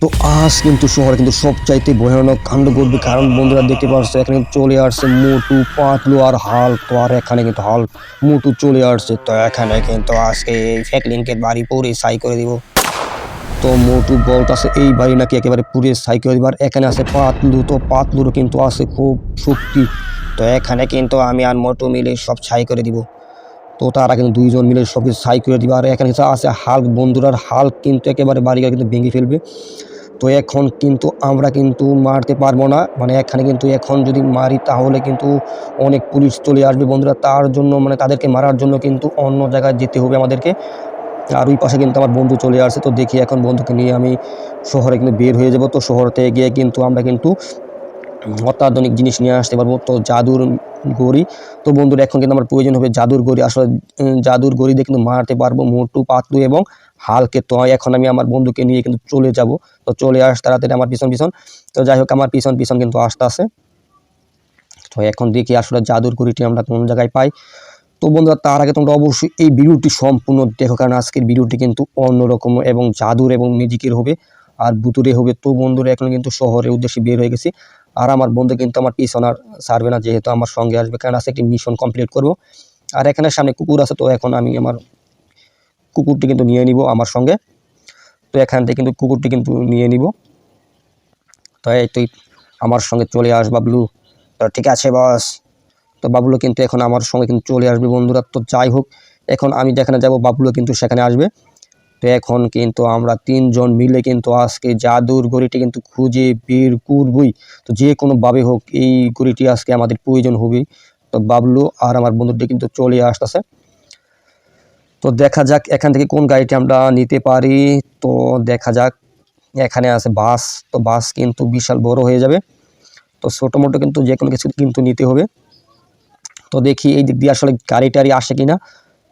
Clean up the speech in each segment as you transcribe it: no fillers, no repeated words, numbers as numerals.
তো আজ কিন্তু শহরে কিন্তু সবচাইতে ভয়ানক কাণ্ড ঘটবে, কারণ বন্ধুরা দেখতে পাচ্ছ এখানে কিন্তু চলে আসছে মোটু পাতলু আর হাল্ক। তো আর এখানে কিন্তু হাল্ক মোটু চলে আসছে। তো এখানে কিন্তু আজকে এই ফ্যাকলিনকে বাড়ি পুরে ছাই করে দিব। তো মোটু বলতাছে এই বাড়ি নাকি একেবারে পুরে ছাই করে দিবার। এখানে আছে পাতলু, তো পাতলুরও কিন্তু আছে খুব শক্তি। তো এখানে কিন্তু আমি আর মোটু মিলে সব ছাই করে দিব। তো তারা কিন্তু দুইজন মিলে সব কিছু ছাই করে দিবে। আর এখানে আছে হাল্ক বন্ধুরা, হাল্ক কিন্তু একেবারে বাড়িঘর কিন্তু ভেঙে ফেলবে। তো এখন কিন্তু আমরা কিন্তু মারতে পারবো না, মানে এখানে কিন্তু এখন যদি মারি তাহলে কিন্তু অনেক পুলিশ চলে আসবে বন্ধুরা। তার জন্য মানে তাদেরকে মারার জন্য কিন্তু অন্য জায়গায় যেতে হবে আমাদেরকে। আর ওই পাশে কিন্তু আমার বন্ধু চলে আসছে। তো দেখি এখন বন্ধুকে নিয়ে আমি শহরে কিন্তু বের হয়ে যাব। তো শহরতে গিয়ে কিন্তু আমরা কিন্তু অত্যাধুনিক জিনিস নিয়ে আসতে পারবো। তো জাদুর গড়ি, তো বন্ধুরা এখন কিন্তু আমার প্রয়োজন হবে জাদুর গড়ি। আসলে জাদুর গড়ি দিয়ে কিন্তু মারতে পারবো মোটু পাতলু এবং হালকে। তো এখন আমি আমার বন্ধুকে নিয়ে কিন্তু চলে যাব। তো চলে আস তাড়াতাড়ি আমার পিছন পিছন। তো যাই হোক আমার পিছন পিছন কিন্তু আসতে আসে। তো এখন দেখি আসলে জাদুর গড়িটি আমরা কোন জায়গায় পাই। তো বন্ধুরা তার আগে তোমরা অবশ্যই এই ভিডিওটি সম্পূর্ণ দেখো, কারণ আজকের ভিডিওটি কিন্তু অন্যরকম এবং জাদুর এবং ম্যাজিকের হবে আর ভুতুরে হবে। তো বন্ধুরা এখন কিন্তু শহরের উদ্দেশ্যে বের হয়ে গেছি। আর আমার বন্ধু কিন্তু আমার পিছন আর ছাড়বে না, যেহেতু আমার সঙ্গে আসবে, কারণ আজকে একটি মিশন কমপ্লিট করব। আর এখানে সামনে কুকুর আছে, তো এখন আমি আমার কুকুরটি কিন্তু নিয়ে নিব আমার সঙ্গে। তো এখান থেকে কিন্তু কুকুরটি কিন্তু নিয়ে নিব। তো এই তুই আমার সঙ্গে চলে আস বাবলু। তো ঠিক আছে বস। তো বাবলু কিন্তু এখন আমার সঙ্গে কিন্তু চলে আসবে বন্ধুরা। তো যাই হোক এখন আমি যেখানে যাব বাবলু কিন্তু সেখানে আসবে। তো এখন কিন্তু আমরা তিনজন মিলে কিন্তু আজকে জাদুর গড়িটি কিন্তু খুঁজে বের করবই। তো যে কোনোভাবে হোক এই গড়িটি আজকে আমাদের প্রয়োজন হবে। তো বাবলু আর আমার বন্ধুটি কিন্তু চলে আসতেছে। তো দেখা যাক এখান থেকে কোন গাড়িটি আমরা নিতে পারি। তো দেখা যাক এখানে আছে বাস। তো বাস কিন্তু বিশাল বড় হয়ে যাবে। তো ছোটো মোটো কিন্তু যে কোনো কিছু কিন্তু নিতে হবে। তো দেখি এই দিক দিয়ে আসলে গাড়ি টাড়ি আসে কিনা।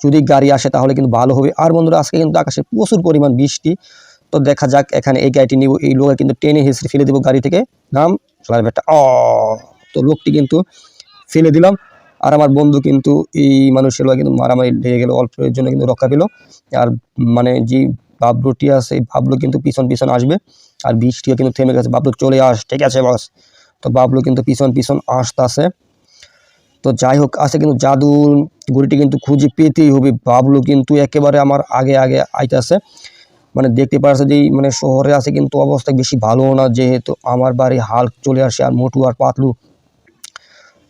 যদি গাড়ি আসে তাহলে কিন্তু ভালো হবে। আর বন্ধুরা আজকে কিন্তু আকাশে প্রচুর পরিমাণ বৃষ্টি। তো দেখা যাক এখানে এই গাড়িটি নিব, এই লোক কিন্তু টেনে হিসড়ে ফেলে দেবো গাড়ি থেকে। নাম বেটা তো লোকটি কিন্তু ফেলে দিলাম। আর আমার বন্ধু কিন্তু এই মানুষের লোক কিন্তু মারামারি লেগে গেল, অল্পের জন্য কিন্তু রক্ষা পেল। আর মানে যে বাবলুটি আছে বাবলু কিন্তু পিছন পিছন আসবে। আর বৃষ্টিও কিন্তু থেমে গেছে। বাবলু চলে আস, ঠিক আছে বস। তো বাবলু কিন্তু পিছন পিছন আসতেছে। তো যাই হোক আছে কিন্তু জাদুর গড়িটি কিন্তু খুঁজে পেতেই হবে। বাবলু কিন্তু একেবারে আমার আগে আগে আইতাছে, মানে দেখতে পারছে যে মানে শহরে আছে কিন্তু অবস্থা বেশি ভালো না, যেহেতু আমার বাড়ি হাল্ক চলে আসে আর মোটু আর পাতলু।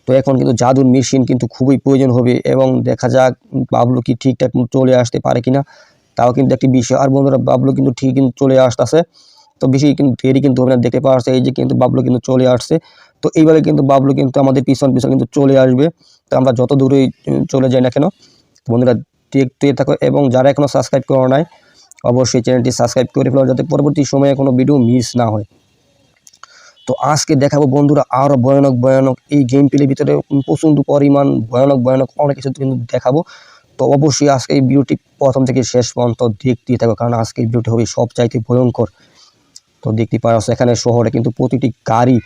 তো এখন কিন্তু জাদুর মেশিন কিন্তু খুবই প্রয়োজন হবে এবং দেখা যাক বাবলু কি ঠিকঠাক চলে আসতে পারে কিনা, তাও কিন্তু একটি বিষয়। আর বন্ধুরা বাবলু কিন্তু ঠিক কিন্তু চলে আসতেছে। তো বেশি কিন্তু দেরি কিন্তু হবে না, দেখতে পাওয়া যাচ্ছে এই যে কিন্তু বাবলু কিন্তু চলে আসছে। তো এইভাবে কিন্তু বাবলু কিন্তু আমাদের পিছন পিছন কিন্তু চলে আসবে। তো আমরা যত দূরেই চলে যাই না কেন বন্ধুরা দেখতে থাকো, এবং যারা এখনো সাবস্ক্রাইব করা নাই অবশ্যই চ্যানেলটি সাবস্ক্রাইব করে ফেলো, যাতে পরবর্তী সময়ে কোনো ভিডিও মিস না হয়। তো আজকে দেখাবো বন্ধুরা আরও ভয়ানক ভয়ানক এই গেম প্লের ভিতরে প্রচণ্ড পরিমাণ ভয়ানক ভয়ানক অনেক কিছু কিন্তু দেখাবো। তো অবশ্যই আজকে এই ভিডিওটি প্রথম থেকে শেষ পর্যন্ত দেখতেই থাকো, কারণ আজকে এই ভিডিওটি হবে সবচাইতে ভয়ঙ্কর। তো দেখতে পাচ্ছ এখানে শহরে কিন্তু প্রতিটি গাড়ি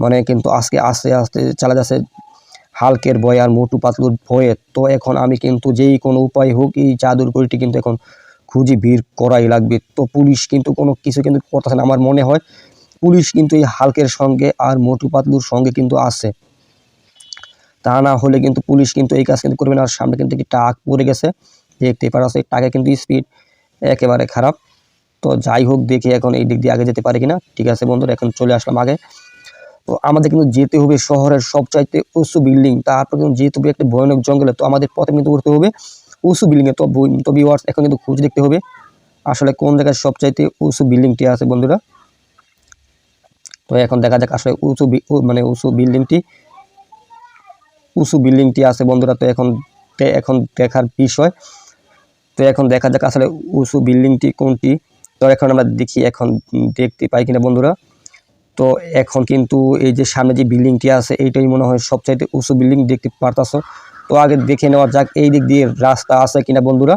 মানে কিন্তু আজকে আস্তে আস্তে চালা যাচ্ছে হালকের ভয়ে আর মোটু পাতলুর ভয়ে। তো এখন আমি কিন্তু যেই কোনো উপায় হোক এই জাদুর গড়িটি কিন্তু এখন খুঁজে বের করাই লাগবে। তো পুলিশ কিন্তু কোনো কিছু কিন্তু করতেছে না, আমার মনে হয় পুলিশ কিন্তু এই হালকের সঙ্গে আর মোটু পাতলুর সঙ্গে কিন্তু আছে। তা না হলে কিন্তু পুলিশ কিন্তু এই কাজ কিন্তু করবে না। আর সামনে কিন্তু একটি ট্রাক পড়ে গেছে, দেখতে পাচ্ছ এই ট্রাকে কিন্তু স্পিড একেবারে খারাপ। তো যাই হোক দেখি এখন এই দিক দিয়ে আগে যেতে পারি কিনা। ঠিক আছে বন্ধুরা এখন চলে আসলাম আগে। তো আমাদের কিন্তু যেতে হবে শহরের সবচাইতে উঁচু বিল্ডিং, তারপর কিন্তু যেতে হবে একটা ভয়ানক জঙ্গলে। তো আমাদের পথে কিন্তু করতে হবে উঁচু বিল্ডিংয়ে। তো ভিউয়ার্স এখন কিন্তু খুঁজে দেখতে হবে আসলে কোন জায়গায় সবচাইতে উঁচু বিল্ডিংটি আছে বন্ধুরা। তো এখন দেখা যাক আসলে মানে উঁচু বিল্ডিংটি আছে বন্ধুরা। তো এখন দেখার বিষয়। তো এখন দেখা যাক আসলে উঁচু বিল্ডিংটি কোনটি। তো এখন আমরা দেখি এখন দেখতে পাই কিনা বন্ধুরা। তো এখন কিন্তু এই যে সামনে যে বিল্ডিংটি আছে এইটাই মনে হয় সবচাইতে উঁচু বিল্ডিং, দেখতে পারতাছো। তো আগে দেখে নেওয়া যাক এই দিক দিয়ে রাস্তা আছে কিনা বন্ধুরা।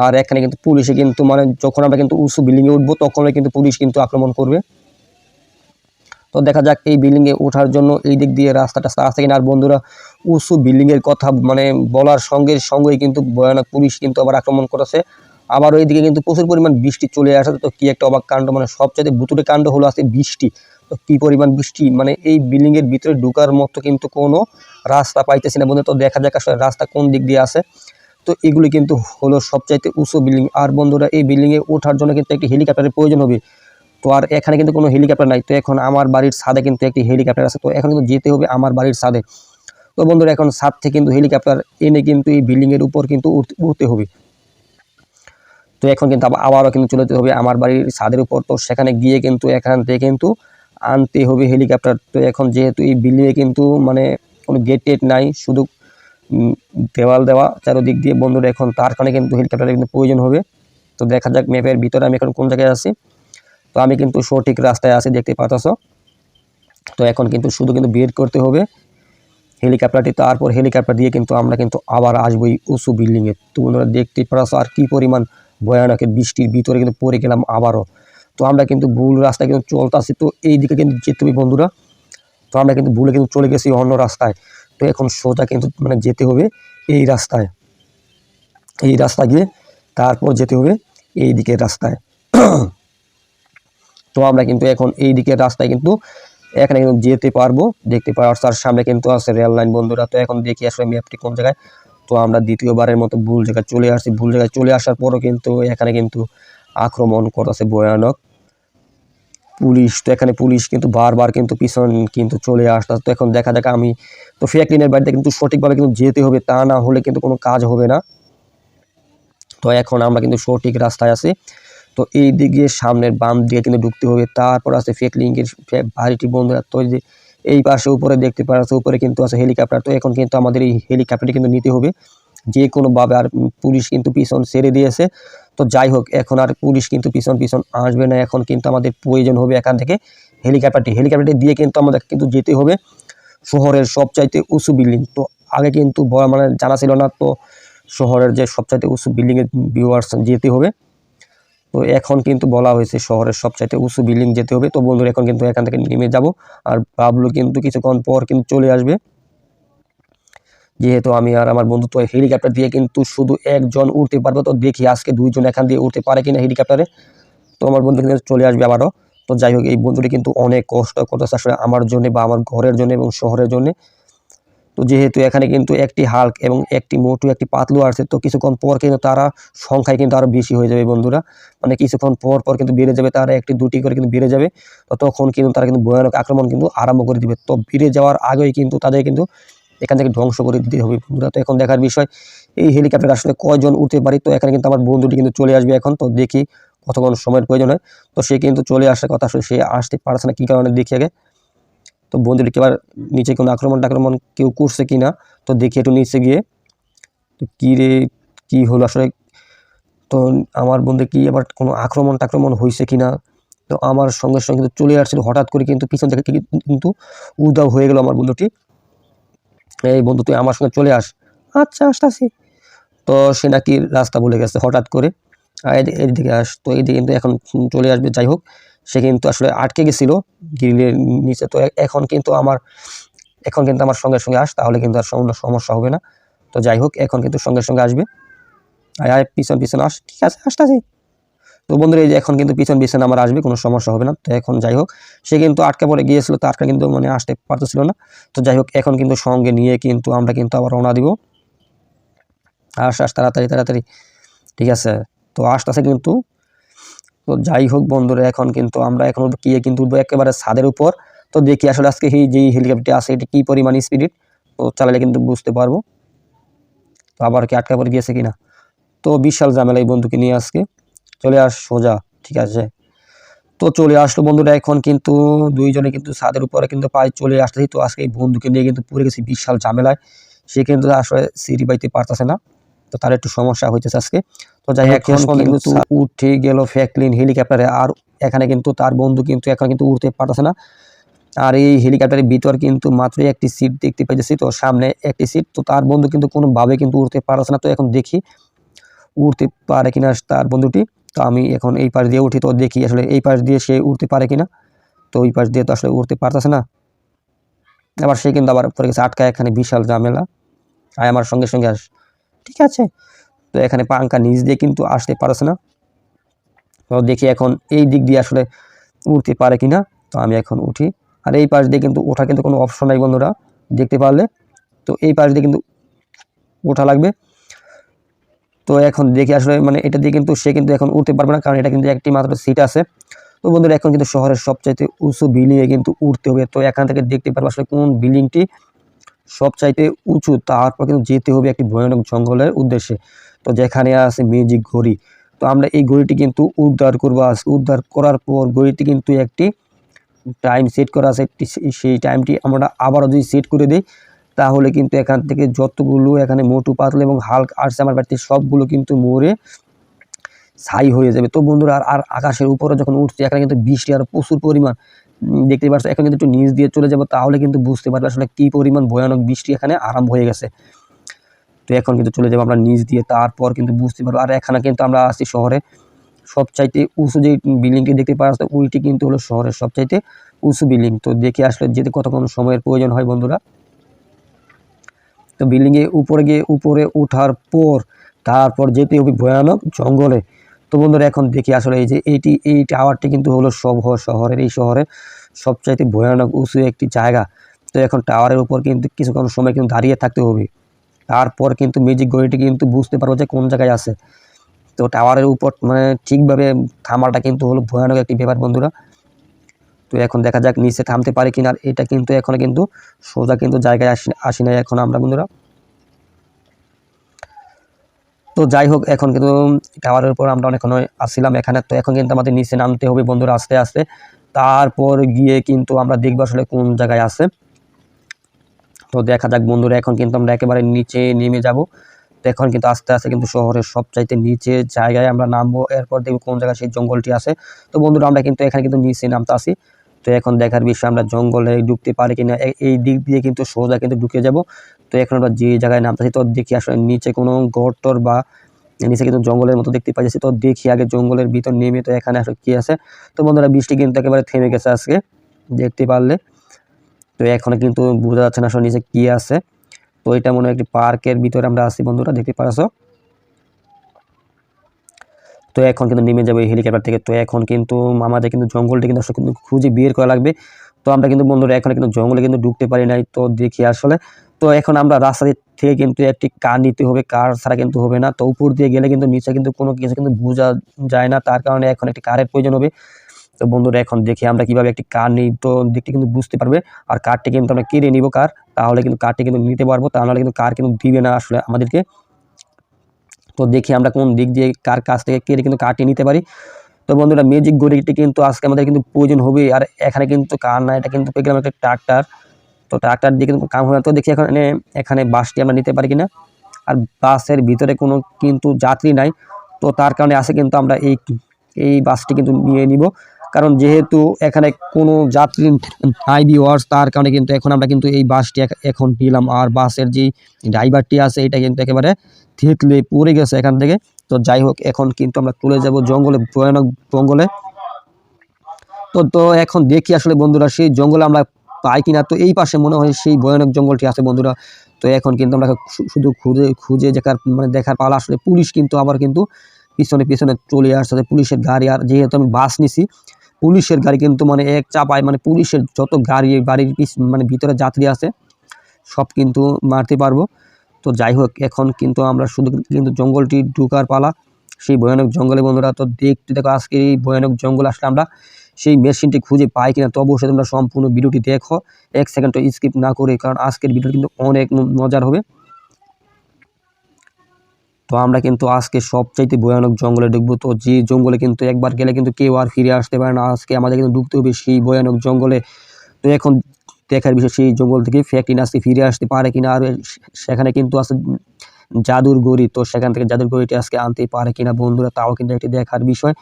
আর এখানে কিন্তু পুলিশে কিন্তু মানে যখন আমরা কিন্তু উঁচু বিল্ডিংয়ে উঠবো তখনই কিন্তু পুলিশ কিন্তু আক্রমণ করবে। তো দেখা যাক এই বিল্ডিংয়ে ওঠার জন্য এই দিক দিয়ে রাস্তাটা আছে কিনা। আর বন্ধুরা উঁচু বিল্ডিংয়ের কথা মানে বলার সঙ্গে সঙ্গেই কিন্তু ভয়ানক পুলিশ কিন্তু আবার আক্রমণ করেছে আবার ওইদিকে কিন্তু প্রচুর পরিমাণ বৃষ্টি চলে আসে। তো কি একটা অবাক কাণ্ড, মানে সবচাইতে ভুতুড়ে কাণ্ড হলো আজকে বৃষ্টি। তো কি পরিমাণ বৃষ্টি, মানে এই বিল্ডিংয়ের ভিতরে ঢোকার মতো কিন্তু কোনো রাস্তা পাইতেছি না বন্ধু। তো দেখা যাক আসলে রাস্তা কোন দিক দিয়ে আছে। তো এগুলি কিন্তু হলো সবচাইতে উঁচু বিল্ডিং। আর বন্ধুরা এই বিল্ডিংয়ে ওঠার জন্য কিন্তু একটি হেলিকপ্টারের প্রয়োজন হবে। তো আর এখানে কিন্তু কোনো হেলিকপ্টার নাই। তো এখন আমার বাড়ির ছাদে কিন্তু একটি হেলিকপ্টার আছে। তো এখন কিন্তু যেতে হবে আমার বাড়ির ছাদে। তো বন্ধুরা এখন ছাদ থেকে কিন্তু হেলিকপ্টার এনে কিন্তু এই বিল্ডিংয়ের উপর কিন্তু উঠতে হবে। তো এখন কিন্তু আবারও কিন্তু চলে যেতে হবে আমার বাড়ির ছাদের উপর। তো সেখানে গিয়ে কিন্তু এখান থেকে কিন্তু আনতে হবে হেলিকপ্টার। তো এখন যেহেতু এই বিল্ডিংয়ে কিন্তু মানে কোনো গেট টেট নাই, শুধু দেওয়াল দেওয়া চারোদিক দিয়ে বন্ধুরা, এখন তার কারণে কিন্তু হেলিকপ্টারের কিন্তু প্রয়োজন হবে। তো দেখা যাক ম্যাপের ভিতরে আমি এখন কোন জায়গায় আছি। তো আমি কিন্তু সঠিক রাস্তায় আছি, দেখতে পাচ্ছ। তো এখন কিন্তু শুধু কিন্তু বের করতে হবে হেলিকপ্টারটি। তারপর হেলিকপ্টার দিয়ে কিন্তু আমরা কিন্তু আবার আসবো এই উঁচু বিল্ডিংয়ে। তো বন্ধুরা দেখতে পাচ্ছ আর কি পরিমাণ ভয়ানক বৃষ্টির ভিতরে কিন্তু পড়ে গেলাম আবারও। তো আমরা কিন্তু ভুল রাস্তায় কিন্তু চলতেছি। তো এই দিকে কিন্তু যেতে হবে বন্ধুরা। তো আমরা কিন্তু ভুলে কিন্তু চলে গেছি অন্য রাস্তায়। তো এখন সোজা কিন্তু মানে যেতে হবে এই রাস্তায়, এই রাস্তা গিয়ে তারপর যেতে হবে এই দিকের রাস্তায়। তো আমরা কিন্তু এখন এই দিকের রাস্তায় কিন্তু এখানে কিন্তু যেতে পারবো। দেখতে পাওয়ার তার সামনে কিন্তু আছে রেল লাইন বন্ধুরা। তো এখন দেখি আসলে ম্যাপটি কোন জায়গায়। তো আমরা দ্বিতীয়বারের মতো ভুল জায়গায় চলে আসছি। ভুল জায়গায় চলে আসার পরও কিন্তু এখানে কিন্তু আক্রমণ করতেছে ভয়ানক পুলিশ। তো এখানে পুলিশ কিন্তু বারবার কিন্তু পিছন কিন্তু চলে আসতে। তো এখন দেখা যাক আমি তো ফ্র্যাঙ্কলিনের বাড়িতে কিন্তু সঠিকভাবে কিন্তু যেতে হবে, তা না হলে কিন্তু কোনো কাজ হবে না। তো এখন আমরা কিন্তু সঠিক রাস্তায় আছি। তো এই দিকে সামনের বাম দিকে কিন্তু ঢুকতে হবে। তারপর আছে ফ্র্যাঙ্কলিনের বাড়িটি বন্ধুরা। তো যে এই পাশে উপরে দেখতে পাচ্ছ, উপরে কিন্তু আছে হেলিকপ্টার। তো এখন কিন্তু আমাদের এই হেলিকপ্টারটি কিন্তু নিতে হবে যে কোনোভাবে। আর পুলিশ কিন্তু পিছন ছেড়ে দিয়েছে। তো যাই হোক এখন আর পুলিশ কিন্তু পিছন আসবে না। এখন কিন্তু আমাদের প্রয়োজন হবে এখান থেকে হেলিকপ্টারটি দিয়ে কিন্তু আমাদের কিন্তু যেতে হবে শহরের সবচাইতে উঁচু বিল্ডিং। তো আগে কিন্তু মানে জানা ছিল না। তো শহরের যে সবচাইতে উঁচু বিল্ডিংয়ের ভিউয়ার্স যেতে হবে। তো এখন কিন্তু বলা হয়েছে শহরের সবচাইতে উঁচু বিল্ডিং যেতে হবে। তো বন্ধুরা এখন কিন্তু এখান থেকে নেমে যাব। আর বাবলু কিন্তু কিছুক্ষণ পর কিন্তু চলে আসবে, যেহেতু আমি আর আমার বন্ধু। তো হেলিকপ্টার দিয়ে কিন্তু শুধু একজন উঠতে পারবে। তো দেখি আজকে দুইজন এখান দিয়ে উঠতে পারে কিনা হেলিকপ্টারে। তো আমার বন্ধু কিন্তু চলে আসবে আবারও। তো যাই হোক এই বন্ধুটি কিন্তু অনেক কষ্ট করতেছে আসলে আমার জন্য বা আমার ঘরের জন্য এবং শহরের জন্য। তো যেহেতু এখানে কিন্তু একটি হাল্ক এবং একটি মোটু একটি পাতলু আছে। তো কিছুক্ষণ পর কিন্তু তারা সংখ্যায় কিন্তু আরো বেশি হয়ে যাবে বন্ধুরা। মানে কিছুক্ষণ পর পর কিন্তু বেড়ে যাবে, তারা একটি দুটি করে কিন্তু বেড়ে যাবে। তো তখন কিন্তু তারা কিন্তু ভয়ানক আক্রমণ কিন্তু আরম্ভ করে দিবে। তো বেড়ে যাওয়ার আগেই কিন্তু তাদের কিন্তু এখান থেকে ধ্বংস করে দিতে হবে বন্ধুরা। তো এখন দেখার বিষয় এই হেলিকপ্টার আসলে কয়জন উঠতে পারি। তো এখানে কিন্তু আমার বন্ধুটি কিন্তু চলে আসবে এখন। তো দেখি কতক্ষণ সময়ের প্রয়োজন হয়। তো সে কিন্তু চলে আসার কথা, আসলে সে আসতে পারছে না কি কারণে দেখি আগে। তো বন্ধুটি এবার নিচে কোনো আক্রমণ কেউ করছে কিনা। তো দেখি একটু নিচে গিয়ে। তো কী রে, কী হলো আসলে। তো আমার বন্ধু কি আবার কোনো আক্রমণ হয়েছে কিনা। তো আমার সঙ্গে সঙ্গে কিন্তু চলে আসছিল হঠাৎ করে, কিন্তু পিছন থেকে কিন্তু উধাও হয়ে গেল আমার বন্ধুটি। এই বন্ধু তুই আমার সঙ্গে চলে আস। আচ্ছা আসতেছি। তো সে নাকি রাস্তা ভুলে গেছে হঠাৎ করে। এইদিকে আস। তো এইদিকে কিন্তু এখন চলে আসবে। যাই হোক সে কিন্তু আসলে আটকে গেছিল গ্রিলের নিচে। তো এখন কিন্তু আমার সঙ্গে সঙ্গে আস, তাহলে কিন্তু আর সমস্যা হবে না। তো যাই হোক এখন কিন্তু সঙ্গে সঙ্গে আসবে। আয় পিছন আস। ঠিক আছে আসতেছি। তো বন্ধুরা এই যে এখন কিন্তু পিছন আমার আসবে, কোনো সমস্যা হবে না। তো এখন যাই হোক সে কিন্তু আটকে পড়ে গিয়েছিল, তো আটকা কিন্তু মানে আসতে পারতেছিল না। তো যাই হোক এখন কিন্তু সঙ্গে নিয়ে কিন্তু আমরা কিন্তু আবার রওনা দিব। আস তাড়াতাড়ি। ঠিক আছে তো আসতেছে কিন্তু। তো যাই হোক বন্ধুরা এখন কিন্তু আমরা এখন গিয়ে কিন্তু উঠবো একেবারে ছাদের উপর। তো দেখি আসলে আজকে এই যে হেলিকপ্টারটি আছে এটি কি পরিমাণ স্পিড। তো চালালে কিন্তু বুঝতে পারবো। তো আবার কি আটকা পড়ে গিয়েছে কিনা। তো বিশাল ঝামেলা এই বন্ধুকে নিয়ে আজকে। চলে আস সোজা। ঠিক আছে তো চলে আসলো বন্ধুরা। এখন কিন্তু দুইজনে কিন্তু ছাদের উপরে কিন্তু প্রায় চলে আসতেছি। তো আজকে এই বন্ধুকে নিয়ে কিন্তু পড়ে গেছি বিশাল ঝামেলায়। সে কিন্তু আসলে সিঁড়ি বাইতে পারতেছে না। তো তার একটু সমস্যা হইতেছে আজকে। তো যাই হোক এখন কিন্তু উঠে গেল ফ্র্যাঙ্কলিন হেলিকপ্টারে। আর এখানে কিন্তু তার বন্ধু কিন্তু এখন কিন্তু উঠতে পারতেছে না। আর এই হেলিকপ্টারের ভিতর কিন্তু মাত্র একটি সিট দেখতে পাইতেছি। তো সামনে একটি সিট। তো তার বন্ধু কিন্তু কোনোভাবে কিন্তু উঠতে পারতেছে না। তো এখন দেখি উঠতে পারে কিনা তার বন্ধুটি। তো আমি এখন এই পাশ দিয়ে উঠি। তো দেখি আসলে এই পাশ দিয়ে সে উঠতে পারে কিনা। তো ওই পাশ দিয়ে তো আসলে উঠতে পারতেছে না। আবার সে কিন্তু আবার পড়ে গেছে আটকায়। এখানে বিশাল ঝামেলা। আয় আমার সঙ্গে আস। ঠিক আছে তো এখানে পাঙ্খা নিচ দিয়ে কিন্তু আসতে পারছে না। তো দেখি এখন এই দিক দিয়ে আসলে উঠতে পারে কিনা। তো আমি এখন উঠি, আর এই পাশ দিয়ে কিন্তু ওঠা কিন্তু কোনো অপশন নাই বন্ধুরা, দেখতে পারলে। তো এই পাশ দিয়ে কিন্তু ওঠা লাগবে। তো এখন দেখি আসলে মানে এটা দিয়ে কিন্তু সে কিন্তু এখন উঠতে পারবে না, কারণ এটা কিন্তু একটি মাত্র সিট আছে। তো বন্ধুরা এখন কিন্তু শহরের সবচাইতে উঁচু বিল্ডিংয়ে কিন্তু উঠতে হবে। তো এখান থেকে দেখতে পারবো আসলে কোন বিল্ডিংটি সবচাইতে উঁচু, তারপর কিন্তু যেতে হবে একটি ভয়ানক জঙ্গলের উদ্দেশ্যে। তো যেখানে আছে ম্যাজিক ঘড়ি, তো আমরা এই ঘড়িটি কিন্তু উদ্ধার করবো। উদ্ধার করার পর ঘড়িটি কিন্তু একটি টাইম সেট করা আছে, সেই টাইমটি আমরা আবারও যদি সেট করে দিই, তাহলে কিন্তু এখান থেকে যতগুলো এখানে মোটু পাতলু এবং হাল্ক আসছে আমার বাড়িতে সবগুলো কিন্তু মরে ছাই হয়ে যাবে। তো বন্ধুরা আর আকাশের উপরে যখন উঠছে এখানে কিন্তু বৃষ্টি আর প্রচুর পরিমাণ দেখতে পাচ্ছ। এখন কিন্তু একটু নিচ দিয়ে চলে যাবো, তাহলে কিন্তু বুঝতে পারবে আসলে কি পরিমাণ ভয়ানক বৃষ্টি এখানে আরম্ভ হয়ে গেছে। তো এখন কিন্তু চলে যাবো আমরা নিচ দিয়ে, তারপর কিন্তু বুঝতে পারবো। আর এখানে কিন্তু আমরা আসছি শহরে সবচাইতে উঁচু যে বিল্ডিংটি দেখতে পাচ্ছ, ওইটি কিন্তু হলো শহরের সবচাইতে উঁচু বিল্ডিং। তো দেখে আসলে যেতে কতক্ষণ সময়ের প্রয়োজন হয় বন্ধুরা। তো বিল্ডিংয়ে উপরে ওঠার পর তারপর যেতে হবে ভয়ানক জঙ্গলে। তো বন্ধুরা এখন দেখি আসলে এই টাওয়ারটি কিন্তু হলো শহরের এই শহরে সবচাইতে ভয়ানক উঁচু একটি জায়গা। তো এখন টাওয়ারের উপর কিন্তু কিছুক্ষণ সময় কিন্তু দাঁড়িয়ে থাকতে হবে, তারপর কিন্তু ম্যাজিক ঘড়িটি কিন্তু বুঝতে পারবো যে কোন জায়গায় আছে। তো টাওয়ারের উপর মানে ঠিকভাবে থামাটা কিন্তু হলো ভয়ানক একটি ব্যাপার বন্ধুরা। তো এখন দেখা যাক নিচে থামতে পারি কিনা। আর এটা কিন্তু এখন কিন্তু সোজা কিন্তু জায়গায় আসি নাই এখন আমরা বন্ধুরা। তো যাই হোক এখন কিন্তু টাওয়ারের উপর আমরা অনেকক্ষণ আসছিলাম এখানে। তো এখন কিন্তু আমাদের নিচে নামতে হবে বন্ধুরা আস্তে আস্তে, তারপর গিয়ে কিন্তু আমরা দেখবো আসলে কোন জায়গায় আছে। তো দেখা যাক বন্ধুরা এখন কিন্তু আমরা একেবারে নিচে নেমে যাব। তো এখন কিন্তু আস্তে আস্তে কিন্তু শহরের সবচাইতে নিচে জায়গায় আমরা নামবো, এরপর দেখবো কোন জায়গায় সেই জঙ্গলটি আছে। তো বন্ধুরা আমরা কিন্তু এখানে কিন্তু নিচে নামতে আসি। তো এখন দেখার বিষয় আমরা জঙ্গলে ঢুকতে পারি কিনা, এই দিক দিয়ে কিন্তু সোজা কিন্তু ঢুকে যাব। তো এখন আমরা যে জায়গায় নামতেছি, তো দেখি আসলে নিচে কোনো গর্তর বা নিচে কিন্তু জঙ্গলের মতো দেখতে পাচ্ছি। তো দেখি আগে জঙ্গলের ভিতর নেমে তো এখানে আসলে কি আছে। তো বন্ধুরা বৃষ্টি কিন্তু একেবারে থেমে গেছে আজকে, দেখতে পারলে। তো এখন কিন্তু বোঝা যাচ্ছে না আসলে নিচে কি আছে। তো এটা মনে হয় একটি পার্কের ভিতরে আমরা আছি বন্ধুরা, দেখতে পারছো। তো এখন কিন্তু নেমে যাবে হেলিকপ্টার থেকে। তো এখন কিন্তু আমাদের কিন্তু জঙ্গলটি কিন্তু আসলে কিন্তু খুঁজে বের করা লাগবে। তো আমরা কিন্তু বন্ধুরা এখন কিন্তু জঙ্গলে কিন্তু ঢুকতে পারি নাই। তো দেখি আসলে, তো এখন আমরা রাস্তা থেকে কিন্তু একটি কার নিতে হবে, কার ছাড়া কিন্তু হবে না। তো উপর দিয়ে গেলে কিন্তু নিচে কিন্তু কোনো কিছু কিন্তু বোঝা যায় না, তার কারণে এখন একটি কারের প্রয়োজন হবে। তো বন্ধুরা এখন দেখি আমরা কিভাবে একটি কার নিই। তো দেখতে কিন্তু বুঝতে পারবে, আর কারটি কিন্তু আমরা কিনে নিব কার, তাহলে কিন্তু কারটি কিন্তু নিতে পারবো, তাহলে কিন্তু কার কিন্তু দিবে না আসলে আমাদেরকে। তো দেখি আমরা কোন দিক দিয়ে কার কাছ থেকে কেড়ে কিন্তু কারটি নিতে পারি। তো বন্ধুরা ম্যাজিক ঘড়িটি কিন্তু আজকে আমাদের কিন্তু প্রয়োজন হবে। আর এখানে কিন্তু কার না, এটা কিন্তু পেয়ে গেলাম একটা ট্রাক্টর। তো ট্রাক্টর দিয়ে কিন্তু কাম হবে না। তো দেখি এখানে বাসটি আমরা নিতে পারি কিনা। আর বাসের ভিতরে কোনো কিন্তু যাত্রী নাই, তো তার কারণে আসে কিন্তু আমরা এই বাসটি কিন্তু নিয়ে নিব, কারণ যেহেতু এখানে কোনো যাত্রী নাই ভিউয়ার্স, তার কারণে কিন্তু এখন আমরা কিন্তু এই বাসটি এখন নিলাম। আর বাসের যে ড্রাইভারটি আছে এটা কিন্তু একেবারে থেতলে পড়ে গেছে এখান থেকে। তো যাই হোক এখন কিন্তু আমরা চলে যাব জঙ্গলে, ভয়ানক জঙ্গলে। তো এখন দেখি আসলে বন্ধুরা সেই জঙ্গলে আমরা পাই কিনা। তো এই পাশে মনে হয় সেই ভয়ানক জঙ্গলটি আছে বন্ধুরা। তো এখন কিন্তু আমরা শুধু খুঁজে দেখার পালা। আসলে পুলিশ কিন্তু আবার কিন্তু পিছনে পিছনে চলে আসছে, পুলিশের গাড়ি। আর যেহেতু আমি বাস নিছি, পুলিশের গাড়ি কিন্তু এক চাপায় পুলিশের যত গাড়ির ভিতরে যাত্রী আছে সব কিন্তু মারতে পারবো। তো যাই হোক এখন কিন্তু আমরা শুধু কিন্তু জঙ্গলটি ঢুকার পালা, সেই ভয়ানক জঙ্গলে বন্ধুরা। তো দেখতে দেখো আজকে এই ভয়ানক জঙ্গল আসলে আমরা সেই মেশিনটি খুঁজে পাই কিনা। তো অবশ্যই তোমরা সম্পূর্ণ ভিডিওটি দেখো, 1 সেকেন্ডও স্কিপ না করে, কারণ আজকের ভিডিও কিন্তু অনেক মজার হবে। তো আমরা কিন্তু আজকে সবচাইতে ভয়ানক জঙ্গলে ঢুকবো। তো যে জঙ্গলে কিন্তু একবার গেলে কিন্তু কেউ আর ফিরে আসতে পারে না, আজকে আমাদের কিন্তু ঢুকতে হবে সেই ভয়ানক জঙ্গলে। তো এখন দেখার বিষয় সেই জঙ্গল থেকে ফ্যাক্টরি আজকে ফিরে আসতে পারে কিনা। আর সেখানে কিন্তু আছে জাদুর গড়ি, তো সেখান থেকে জাদুর গড়িটি আজকে আনতে পারে কিনা বন্ধুরা, তাও কিন্তু একটি দেখার বিষয়।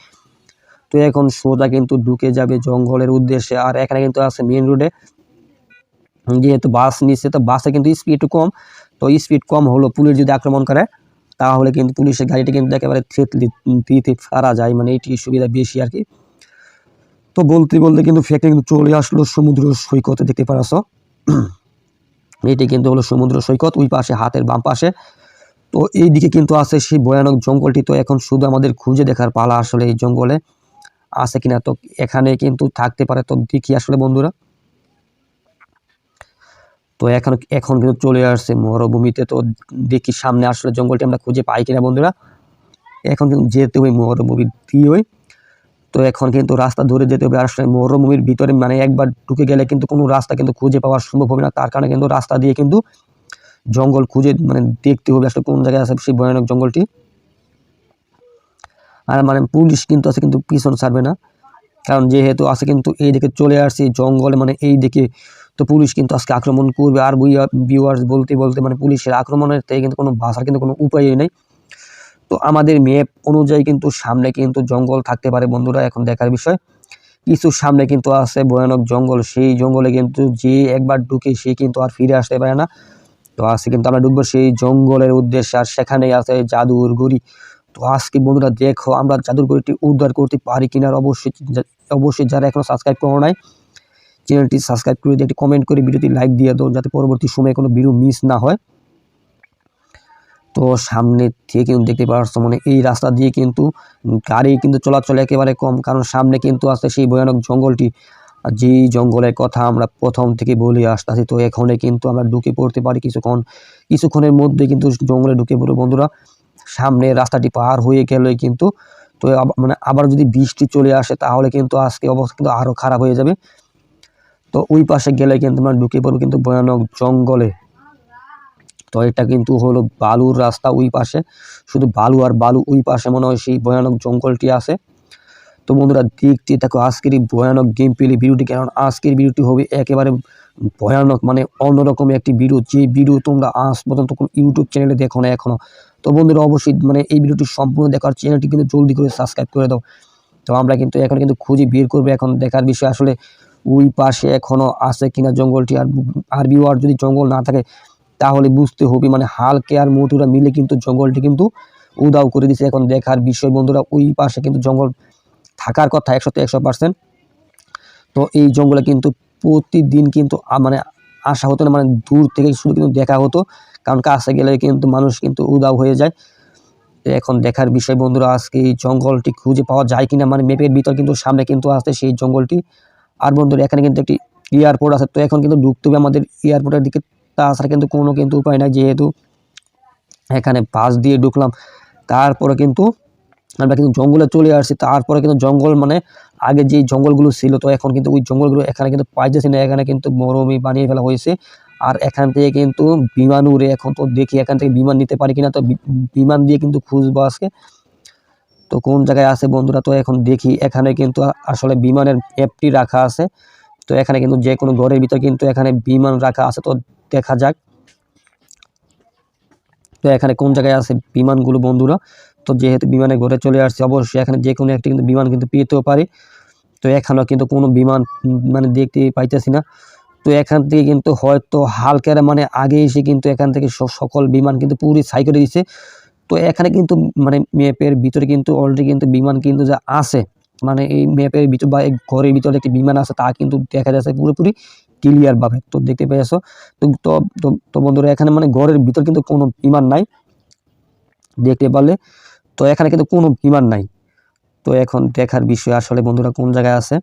তো এখন সোজা কিন্তু ঢুকে যাবে জঙ্গলের উদ্দেশ্যে। আর এখানে কিন্তু আছে মেন রোডে, যেহেতু বাস নিচ্ছে তো বাসে কিন্তু স্পিড কম। তো স্পিড কম হলো পুলিশ যদি আক্রমণ করে, তাহলে কিন্তু পুলিশের গাড়িটা কিন্তু একেবারে থেতলে দিতে পারা যায়, এটি সুবিধা বেশি আর কি। তো বলতে বলতে কিন্তু ফ্যাক্টরি কিন্তু চলে আসলো সমুদ্র সৈকতে, দেখতে পারছো। এটি কিন্তু হলো সমুদ্র সৈকত, ওই পাশে হাতের বাম পাশে। তো তো এইদিকে কিন্তু আছে সেই ভয়ানক জঙ্গলটি। তো এখন শুধু আমাদের খুঁজে দেখার পালা আসলে এই জঙ্গলে আছে কিনা। তো এখানে কিন্তু থাকতে পারে, তো দেখি আসলে বন্ধুরা। তো এখন এখন কিন্তু চলে আসছে মরুভূমিতে। তো দেখি সামনে আসলে জঙ্গলটি আমরা খুঁজে পাই কিনা বন্ধুরা। এখন কিন্তু যেতে হবে মরুভূমির দিয়ে। তো এখন কিন্তু রাস্তা ধরে যেতে হবে। আসলে মরুভূমির ভিতরে মানে একবার ঢুকে গেলে কিন্তু কোনো রাস্তা কিন্তু খুঁজে পাওয়া সম্ভব হবে না। তার কারণে কিন্তু রাস্তা দিয়ে কিন্তু জঙ্গল খুঁজে মানে দেখতে হবে আসলে কোন জায়গায় আছে সেই ভয়ানক জঙ্গলটি। আর মানে পুলিশ কিন্তু আছে, কিন্তু পিছন ছাড়বে না, কারণ যেহেতু আছে কিন্তু এই দিকে চলে আসছে জঙ্গলে, মানে এই দিকে। তো পুলিশ কিন্তু আজকে আক্রমণ করবে। আর ভিউয়ার্স বলতে বলতে মানে পুলিশের আক্রমণের থেকে কিন্তু কোনো বাঁচার কিন্তু কোনো উপায়ই নেই। তো আমাদের ম্যাপ অনুযায়ী কিন্তু সামনে কিন্তু জঙ্গল থাকতে পারে বন্ধুরা, এখন দেখার বিষয়। কিছু সামনে কিন্তু আছে ভয়ানক জঙ্গল, সেই জঙ্গলে কিন্তু যে একবার ঢুকে সে কিন্তু আর ফিরে আসতে পারে না। তো আজকে কিন্তু আমরা ঢুকবো সেই জঙ্গলের উদ্দেশ্যে, আর সেখানেই আছে জাদুর গড়ি। তো আজকে বন্ধুরা দেখো আমরা জাদুর গড়িটি উদ্ধার করতে পারি কিনা। অবশ্যই অবশ্যই যারা এখনো সাবস্ক্রাইব করো নাই চ্যানেলটি সাবস্ক্রাইব করে দিয়ে একটি কমেন্ট করে ভিডিওটি লাইক দিয়ে দাও, যাতে পরবর্তী সময়ে কোনো ভিডিও মিস না হয়। তো সামনে থেকে কিন্তু দেখতে পাচ্ছ মানে এই রাস্তা দিয়ে কিন্তু গাড়ি কিন্তু চলাচল একেবারে কম, কারণ সামনে কিন্তু আছে সেই ভয়ানক জঙ্গলটি, যে জঙ্গলের কথা আমরা প্রথম থেকে বলে আসতেছি। তো এখানে কিন্তু আমরা ঢুকে পড়তে পারি কিছুক্ষণের মধ্যে কিন্তু জঙ্গলে ঢুকে পড়বো বন্ধুরা। সামনে রাস্তাটি পার হয়ে গেলে কিন্তু তো মানে আবার যদি বৃষ্টি চলে আসে তাহলে কিন্তু আজকে অবস্থা কিন্তু আরও খারাপ হয়ে যাবে। তো ওই পাশে গেলে কিন্তু আমরা ঢুকে পড়বো কিন্তু ভয়ানক জঙ্গলে। তো এটা কিন্তু হলো বালুর রাস্তা, ওই পাশে শুধু বালু আর বালু, ওই পাশে মনে হয় সেই ভয়ানক জঙ্গলটি আছে। তো বন্ধুরা দেখতে থাকো আজকের এই ভয়ানক গেম প্লে ভিডিওটি, কারণ আজকের ভিডিওটি হবে একেবারে ভয়ানক মানে অন্যরকম একটি ভিডিও, যে ভিডিও তোমরা আজ পর্যন্ত কোনো ইউটিউব চ্যানেলে দেখো না এখনো। তো বন্ধুরা অবশ্যই মানে এই ভিডিওটি সম্পূর্ণ দেখার চ্যানেলটি কিন্তু জলদি করে সাবস্ক্রাইব করে দাও। তো আমরা কিন্তু এখন কিন্তু খুঁজে বের করবো, এখন দেখার বিষয় আসলে ওই পাশে এখনো আছে কিনা জঙ্গলটি। আর ভিউয়ার যদি জঙ্গল না থাকে তাহলে বুঝতে হবে মানে হালকে আর মোটুরা মিলে কিন্তু জঙ্গলটি কিন্তু উধাও করে দিছে। এখন দেখার বিষয় বন্ধুরা ওই পাশে কিন্তু জঙ্গল থাকার কথা 100%। তো এই জঙ্গলে কিন্তু প্রতিদিন কিন্তু মানে আসা হতো না, মানে দূর থেকে শুধু কিন্তু দেখা হতো, কারণ কাছে গেলে কিন্তু মানুষ কিন্তু উধাও হয়ে যায়। এখন দেখার বিষয় বন্ধুরা আজকে এই জঙ্গলটি খুঁজে পাওয়া যায় কিনা, মানে ম্যাপের ভিতর কিন্তু সামনে কিন্তু আসছে সেই জঙ্গলটি। আর বন্ধুরা এখানে কিন্তু একটি এয়ারপোর্ট আছে, তো এখন কিন্তু ঢুকতে হবে আমাদের এয়ারপোর্টের দিকে। তাছাড়া কিন্তু কোনো কিন্তু উপায় নাই, যেহেতু এখানে পাশ দিয়ে ঢুকলাম তারপরে কিন্তু আমরা কিন্তু জঙ্গলে চলে আসছি। তারপরে কিন্তু জঙ্গল মানে আগে যে জঙ্গলগুলো ছিল, তো এখন কিন্তু ওই জঙ্গলগুলো এখানে কিন্তু পাইতেছি না, এখানে কিন্তু মরুভূমি বানিয়ে ফেলা হয়েছে। আর এখান থেকে কিন্তু বিমান উড়ে, এখন তো দেখি এখান থেকে বিমান নিতে পারি কিনা। তো বিমান দিয়ে কিন্তু খুঁজবো আজকে তো কোন জায়গায় আছে বন্ধুরা। তো এখন দেখি এখানে কিন্তু আসলে বিমানের অ্যাপটি রাখা আছে। তো এখানে কিন্তু যে কোনো ঘরের ভিতর কিন্তু এখানে বিমান রাখা আছে, তো দেখা যাক তো এখানে কোন জায়গায় আছে বিমানগুলো বন্ধুরা। তো যেহেতু বিমানে ঘরে চলে আসছে অবশ্যই এখানে যে কোনো একটি কিন্তু বিমান কিন্তু পেতেও পারি। তো এখানেও কিন্তু কোনো বিমান মানে দেখতে পাইতেছি না। তো এখান থেকে কিন্তু হয়তো হালকার মানে আগে এসে কিন্তু এখান থেকে সকল বিমান কিন্তু পুরো ছাই করে দিচ্ছে। তো এখানে কিন্তু মানে ম্যাপের ভিতরে কিন্তু অলরেডি কিন্তু বিমান কিন্তু যা আছে, মানে এই ম্যাপের ভিতর বা এই ঘরের ভিতরে একটি বিমান আছে, তা কিন্তু দেখা যাচ্ছে পুরোপুরি ক্লিয়ার ভাবে। তো দেখতে পেয়েছো তো তো তো বন্ধুরা এখানে মানে ঘরের ভিতর কিন্তু কোনো বিমান নাই, দেখতে পারলে। তো এখানে কিন্তু কোনো বিমান নাই। তো এখন দেখার বিষয় আসলে বন্ধুরা কোন জায়গায় আছে।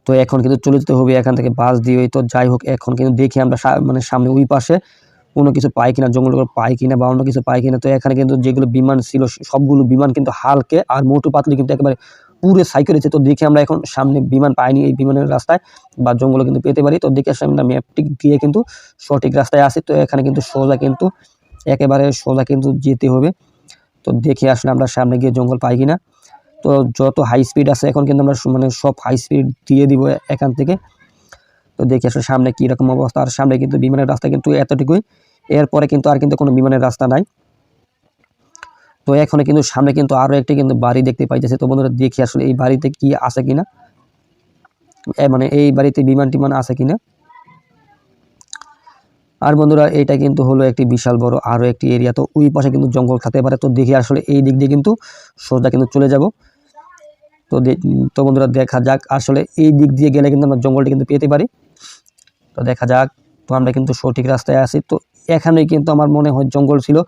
তো এখন কিন্তু চলে যেতে হবে এখান থেকে বাস দিয়ে। তো যাই হোক এখন কিন্তু দেখি আমরা মানে সামনে ওই পাশে কোনো কিছু পাই কিনা, জঙ্গলগুলো পাই কিনা বা অন্য কিছু পাই কিনা। তো এখানে কিন্তু যেগুলো বিমান ছিল সবগুলো বিমান কিন্তু হালকে আর মোটু পাতলি কিন্তু একেবারে পুরো ছাই করেছে। তো দেখি আমরা এখন সামনে বিমান পাইনি এই বিমানের রাস্তায় বা জঙ্গলে কিন্তু পেতে পারি। তো দেখি আসলে আমরা ম্যাপটি দিয়ে কিন্তু সঠিক রাস্তায় আসি। তো এখানে কিন্তু সোজা কিন্তু একেবারে সোজা কিন্তু যেতে হবে। তো দেখি আসলে আমরা সামনে গিয়ে জঙ্গল পাই কিনা। তো যত হাই স্পিড আছে এখন কিন্তু আমরা মানে সব হাই স্পিড দিয়ে দিব এখান থেকে। তো দেখি আসলে সামনে কীরকম অবস্থা। আর সামনে কিন্তু বিমানের রাস্তা কিন্তু এতটুকুই, এরপরে কিন্তু আর কিন্তু কোনো বিমানের রাস্তা নাই। তো এখন কিন্তু সামনে কিন্তু আরও একটি কিন্তু বাড়ি দেখতে পাইতেছে। তো বন্ধুরা দেখি আসলে এই বাড়িতে কি আছে কিনা, মানে এই বাড়িতে বিমান টিমান আছে কিনা। আর বন্ধুরা এটা কিন্তু হলো একটি বিশাল বড় আরও একটি এরিয়া, তো ওই পাশে কিন্তু জঙ্গল থাকতে পারে। তো দেখি আসলে এই দিক দিয়ে কিন্তু সোজা কিন্তু চলে যাব। তো বন্ধুরা দেখা যাক আসলে এই দিক দিয়ে গেলে কিন্তু আমরা জঙ্গলটি কিন্তু পেতে পারি। তো দেখা যাক, তো আমরা কিন্তু সঠিক রাস্তায় আছি। তো এখানেই কিন্তু আমার মনে হয় জঙ্গল ছিল।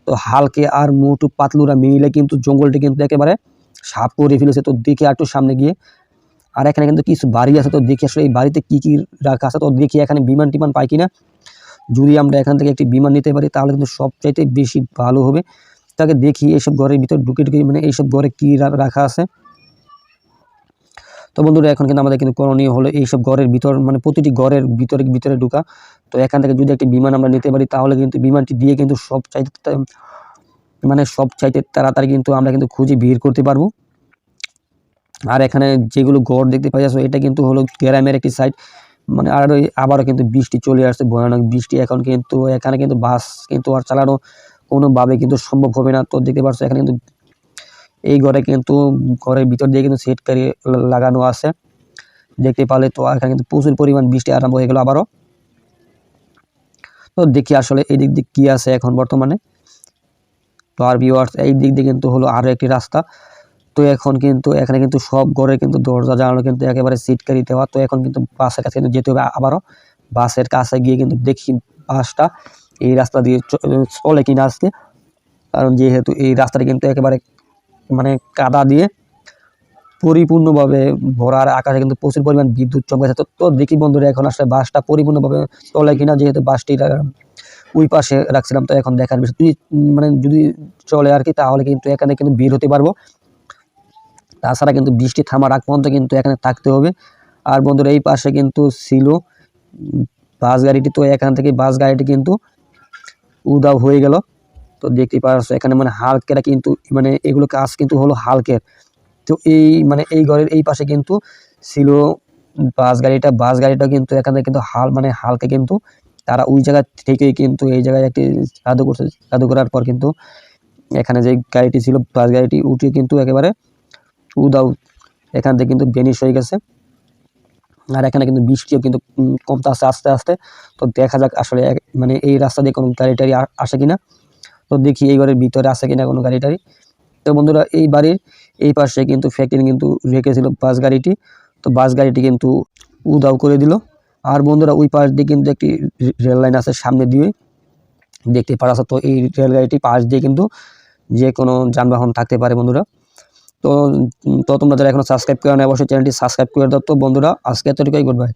তো হালকে আর মোটু পাতলুরা মিলে কিন্তু জঙ্গলটি কিন্তু একেবারে সাফ করে ফেলেছে। তো দেখি একটু সামনে গিয়ে, আর এখানে কিন্তু কিছু বাড়ি আছে। তো দেখি আসলে এই বাড়িতে কি কি রাখা আছে। তো দেখি এখানে বিমান টিমান পাই কিনা। যদি আমরা এখান থেকে একটি বিমান নিতে পারি তাহলে কিন্তু সবচাইতে বেশি ভালো হবে। তাকে দেখি এইসব ঘরের ভিতর ঢুকে মানে এইসব ঘরে কি রাখা আছে। তো বন্ধুরা এখন কিন্তু আমাদের কিন্তু করণীয় হলো এইসব ঘরের ভিতর মানে প্রতিটি ঘরের ভিতরে ঢুকা। তো এখান থেকে যদি একটি বিমান আমরা নিতে পারি তাহলে কিন্তু বিমানটি দিয়ে কিন্তু সবচাইতে তাড়াতাড়ি কিন্তু আমরা কিন্তু খুঁজে বের করতে পারবো। আর এখানে যেগুলো ঘর দেখতে পাই যাচ্ছে এটা কিন্তু হলো গ্রামের একটি সাইড। মানে আর আবারও কিন্তু বৃষ্টি চলে আসছে, ভয়ানক বৃষ্টি। এখন কিন্তু এখানে কিন্তু বাস কিন্তু আর চালানো কোনোভাবে কিন্তু সম্ভব হবে না। তো দেখতে পাচ্ছ এখানে কিন্তু এই ঘরে কিন্তু ঘরের ভিতর দিয়ে কিন্তু সেটকারি লাগানো আছে দেখতে পালে। তো এখানে কিন্তু প্রচুর পরিমাণ বৃষ্টি আরম্ভ হয়ে গেল আবারও। তো দেখি আসলে এই দিক দিয়ে কি আছে এখন বর্তমানে। তো আর ভিউয়ার্স এই দিক দিয়ে কিন্তু হলো আরও একটি রাস্তা। তো এখন কিন্তু এখানে কিন্তু সব ঘরে কিন্তু দরজা জানানো কিন্তু একেবারে সিটকারি দেওয়া। তো এখন কিন্তু বাসের কাছে কিন্তু যেতে হবে আবারও। বাসের কাছে গিয়ে কিন্তু দেখি বাসটা এই রাস্তা দিয়ে চলে কিনা আজকে, কারণ যেহেতু এই রাস্তাটা কিন্তু একেবারে মানে কাদা দিয়ে পরিপূর্ণভাবে ভরার আকারে কিন্তু প্রচুর পরিমাণ বিদ্যুৎ চমকাচ্ছে। তো দেখি বন্ধুরা এখন আসলে বাসটা পরিপূর্ণভাবে চলে কিনা, যেহেতু বাসটি ওই পাশে রাখছিলাম। তো এখন দেখার বিষয় মানে যদি চলে আর কি তাহলে কিন্তু এখানে কিন্তু বের হতে পারবো। তাছাড়া কিন্তু বৃষ্টি থামার আগ পর্যন্ত কিন্তু এখানে থাকতে হবে। আর বন্ধুরা এই পাশে কিন্তু ছিল বাস গাড়িটি। তো এখান থেকে বাস গাড়িটি কিন্তু উধাও হয়ে গেল। তো দেখতে পাচ্ছ এখানে মানে হালকেরা কিন্তু মানে এগুলো কাজ কিন্তু হলো হালকের। তো এই মানে এই ঘরের এই পাশে কিন্তু ছিল বাস গাড়িটা কিন্তু এখান থেকে কিন্তু হালকে কিন্তু তারা ওই জায়গা থেকেই কিন্তু এই জায়গায় একটি জাদু করছে। জাদু করার পর কিন্তু এখানে যে গাড়িটি ছিল বাস গাড়িটি উঠে কিন্তু একেবারে উদাও এখান থেকে কিন্তু বেনিশ হয়ে গেছে। আর এখানে কিন্তু বৃষ্টিও কিন্তু কমতে আসছে আস্তে আস্তে। তো দেখা যাক আসলে মানে এই রাস্তা দিয়ে কোনো গাড়ি টাড়ি আসে কিনা। তো দেখি এই ঘরের ভিতরে আসে কিনা কোনো গাড়ি টাড়ি। তো বন্ধুরা এই বাড়ির এই পাশে কিন্তু ফ্যাক্টরি কিন্তু রেখেছিল বাস গাড়িটি। তো বাস গাড়িটি কিন্তু উধাও করে দিল। আর বন্ধুরা ওই পাশ দিয়ে কিন্তু একটি রেল লাইন আছে সামনে দিয়ে দেখতে পারা। তো এই রেলগাড়িটি পাশ দিয়ে কিন্তু যে কোনো যানবাহন থাকতে পারে বন্ধুরা। তো তোমরা যারা এখনো সাবস্ক্রাইব করে না অবশ্যই চ্যানেলটি সাবস্ক্রাইব করে দাও। তো বন্ধুরা আজকে এতটুকুই, গুড বাই।